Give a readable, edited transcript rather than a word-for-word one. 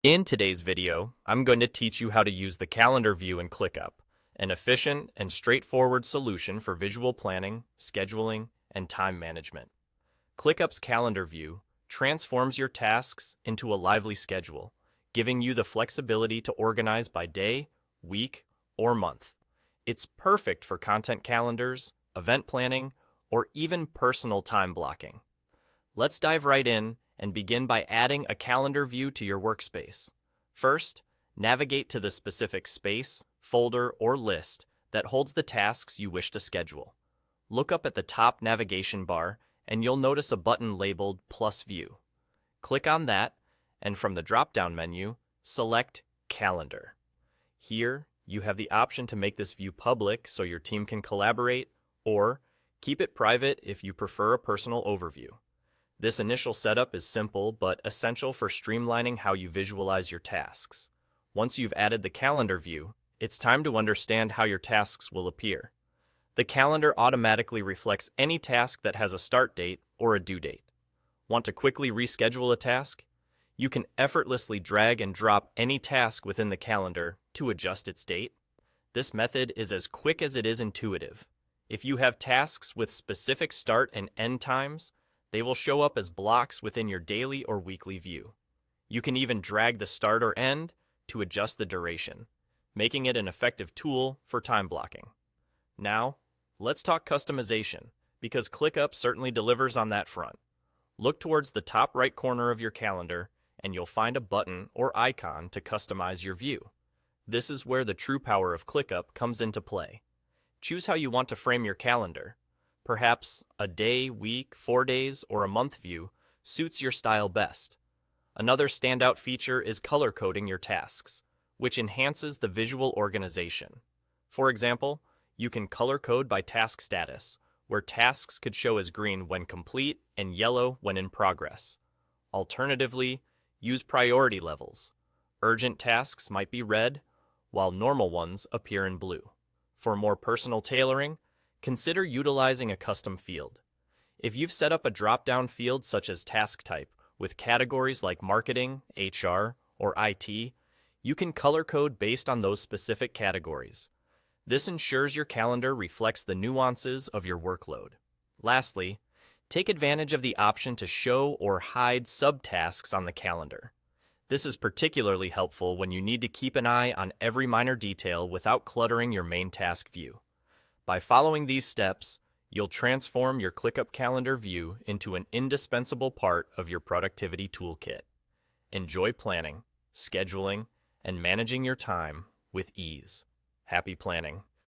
In today's video, I'm going to teach you how to use the calendar view in ClickUp, an efficient and straightforward solution for visual planning, scheduling, and time management. ClickUp's calendar view transforms your tasks into a lively schedule, giving you the flexibility to organize by day, week, or month. It's perfect for content calendars, event planning, or even personal time blocking. Let's dive right in and begin by adding a calendar view to your workspace. First, navigate to the specific space, folder, or list that holds the tasks you wish to schedule. Look up at the top navigation bar and you'll notice a button labeled Plus View. Click on that, and from the drop-down menu, select Calendar. Here, you have the option to make this view public so your team can collaborate, or keep it private if you prefer a personal overview. This initial setup is simple but essential for streamlining how you visualize your tasks. Once you've added the calendar view, it's time to understand how your tasks will appear. The calendar automatically reflects any task that has a start date or a due date. Want to quickly reschedule a task? You can effortlessly drag and drop any task within the calendar to adjust its date. This method is as quick as it is intuitive. If you have tasks with specific start and end times, they will show up as blocks within your daily or weekly view. You can even drag the start or end to adjust the duration, making it an effective tool for time blocking. Now, let's talk customization, because ClickUp certainly delivers on that front. Look towards the top right corner of your calendar, and you'll find a button or icon to customize your view. This is where the true power of ClickUp comes into play. Choose how you want to frame your calendar. Perhaps a day, week, 4 days, or a month view suits your style best. Another standout feature is color coding your tasks, which enhances the visual organization. For example, you can color code by task status, where tasks could show as green when complete and yellow when in progress. Alternatively, use priority levels. Urgent tasks might be red, while normal ones appear in blue. For more personal tailoring, consider utilizing a custom field. If you've set up a drop-down field such as task type with categories like marketing, HR, or IT, you can color code based on those specific categories. This ensures your calendar reflects the nuances of your workload. Lastly, take advantage of the option to show or hide subtasks on the calendar. This is particularly helpful when you need to keep an eye on every minor detail without cluttering your main task view. By following these steps, you'll transform your ClickUp calendar view into an indispensable part of your productivity toolkit. Enjoy planning, scheduling, and managing your time with ease. Happy planning!